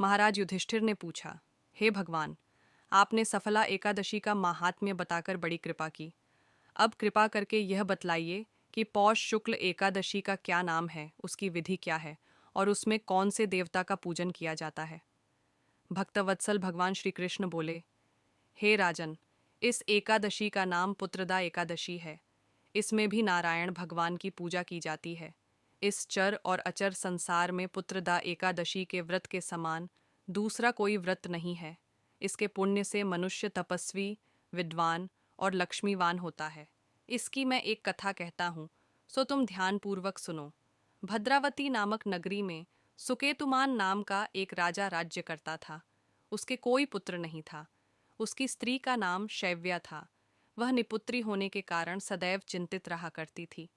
महाराज युधिष्ठिर ने पूछा, हे भगवान, आपने सफला एकादशी का माहात्म्य बताकर बड़ी कृपा की। अब कृपा करके यह बतलाइए कि पौष शुक्ल एकादशी का क्या नाम है, उसकी विधि क्या है और उसमें कौन से देवता का पूजन किया जाता है। भक्तवत्सल भगवान श्री कृष्ण बोले, हे राजन, इस एकादशी का नाम पुत्रदा एकादशी है। इसमें भी नारायण भगवान की पूजा की जाती है। इस चर और अचर संसार में पुत्रदा एकादशी के व्रत के समान दूसरा कोई व्रत नहीं है। इसके पुण्य से मनुष्य तपस्वी, विद्वान और लक्ष्मीवान होता है। इसकी मैं एक कथा कहता हूँ, सो तुम ध्यानपूर्वक सुनो। भद्रावती नामक नगरी में सुकेतुमान नाम का एक राजा राज्य करता था। उसके कोई पुत्र नहीं था। उसकी स्त्री का नाम शैव्या था। वह निपुत्री होने के कारण सदैव चिंतित रहा करती थी।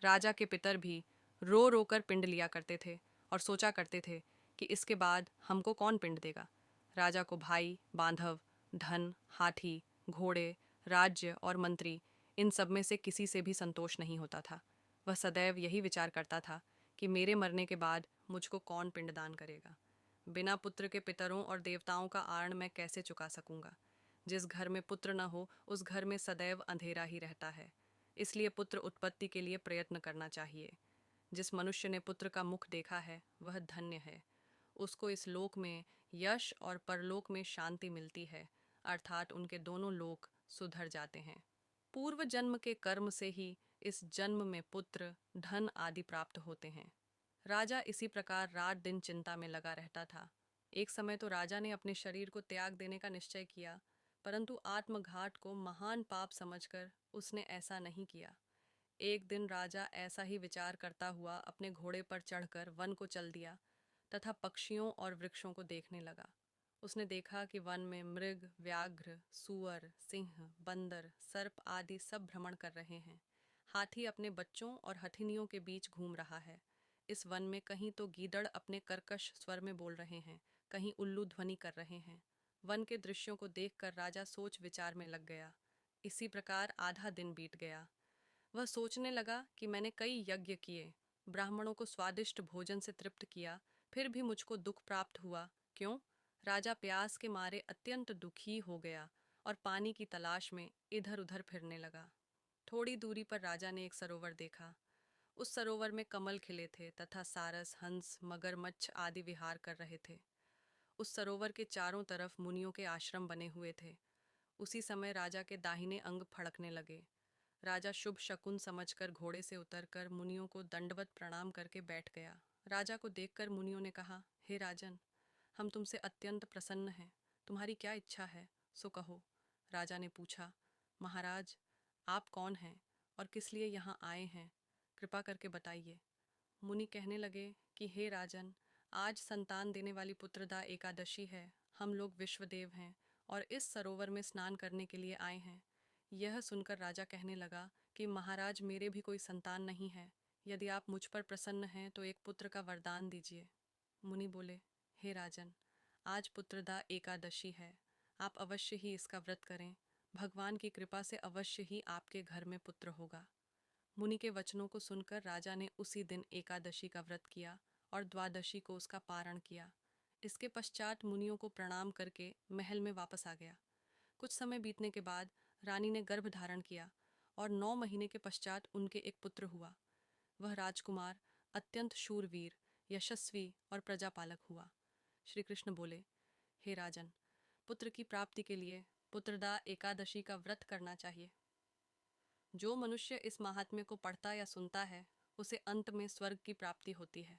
राजा के पितर भी रो रो कर पिंड लिया करते थे और सोचा करते थे कि इसके बाद हमको कौन पिंड देगा। राजा को भाई, बांधव, धन, हाथी, घोड़े, राज्य और मंत्री, इन सब में से किसी से भी संतोष नहीं होता था। वह सदैव यही विचार करता था कि मेरे मरने के बाद मुझको कौन पिंडदान करेगा। बिना पुत्र के पितरों और देवताओं का आर्ण मैं कैसे चुका सकूंगा। जिस घर में पुत्र न हो उस घर में सदैव अंधेरा ही रहता है। इसलिए पुत्र उत्पत्ति के लिए प्रयत्न करना चाहिए। जिस मनुष्य ने पुत्र का मुख देखा है वह धन्य है। उसको इस लोक में यश और परलोक में शांति मिलती है, अर्थात उनके दोनों लोक सुधर जाते हैं। पूर्व जन्म के कर्म से ही इस जन्म में पुत्र, धन आदि प्राप्त होते हैं। राजा इसी प्रकार रात दिन चिंता में लगा रहता था। एक समय तो राजा ने अपने शरीर को त्याग देने का निश्चय किया, परंतु आत्मघात को महान पाप समझकर उसने ऐसा नहीं किया। एक दिन राजा ऐसा ही विचार करता हुआ अपने घोड़े पर चढ़कर वन को चल दिया तथा पक्षियों और वृक्षों को देखने लगा। उसने देखा कि वन में मृग, व्याघ्र, सूअर, सिंह, बंदर, सर्प आदि सब भ्रमण कर रहे हैं। हाथी अपने बच्चों और हथिनियों के बीच घूम रहा है। इस वन में कहीं तो गीदड़ अपने कर्कश स्वर में बोल रहे हैं, कहीं उल्लू ध्वनि कर रहे हैं। वन के दृश्यों को देखकर राजा सोच विचार में लग गया। इसी प्रकार आधा दिन बीत गया। वह सोचने लगा कि मैंने कई यज्ञ किए, ब्राह्मणों को स्वादिष्ट भोजन से तृप्त किया, फिर भी मुझको दुख प्राप्त हुआ। क्यों? राजा प्यास के मारे अत्यंत दुखी हो गया और पानी की तलाश में इधर उधर फिरने लगा। थोड़ी दूरी पर राजा ने एक सरोवर देखा। उस सरोवर में कमल खिले थे तथा सारस, हंस, मगरमच्छ आदि विहार कर रहे थे। उस सरोवर के चारों तरफ मुनियों के आश्रम बने हुए थे। उसी समय राजा के दाहिने अंग फड़कने लगे। राजा शुभ शकुन समझकर घोड़े से उतरकर मुनियों को दंडवत प्रणाम करके बैठ गया। राजा को देखकर मुनियों ने कहा, हे राजन, हम तुमसे अत्यंत प्रसन्न हैं। तुम्हारी क्या इच्छा है, सो कहो। राजा ने पूछा, महाराज, आप कौन हैं और किस लिए यहाँ आए हैं, कृपा करके बताइए। मुनि कहने लगे कि हे राजन, आज संतान देने वाली पुत्रदा एकादशी है। हम लोग विश्वदेव हैं और इस सरोवर में स्नान करने के लिए आए हैं। यह सुनकर राजा कहने लगा कि महाराज, मेरे भी कोई संतान नहीं है। यदि आप मुझ पर प्रसन्न हैं तो एक पुत्र का वरदान दीजिए। मुनि बोले, हे राजन, आज पुत्रदा एकादशी है। आप अवश्य ही इसका व्रत करें। भगवान की कृपा से अवश्य ही आपके घर में पुत्र होगा। मुनि के वचनों को सुनकर राजा ने उसी दिन एकादशी का व्रत किया और द्वादशी को उसका पारण किया। इसके पश्चात मुनियों को प्रणाम करके महल में वापस आ गया। कुछ समय बीतने के बाद रानी ने गर्भ धारण किया और 9 महीने के पश्चात उनके एक पुत्र हुआ। वह राजकुमार अत्यंत शूरवीर, यशस्वी और प्रजापालक हुआ। श्री कृष्ण बोले, हे राजन, पुत्र की प्राप्ति के लिए पुत्रदा एकादशी का व्रत करना चाहिए। जो मनुष्य इस महात्म्य को पढ़ता या सुनता है उसे अंत में स्वर्ग की प्राप्ति होती है।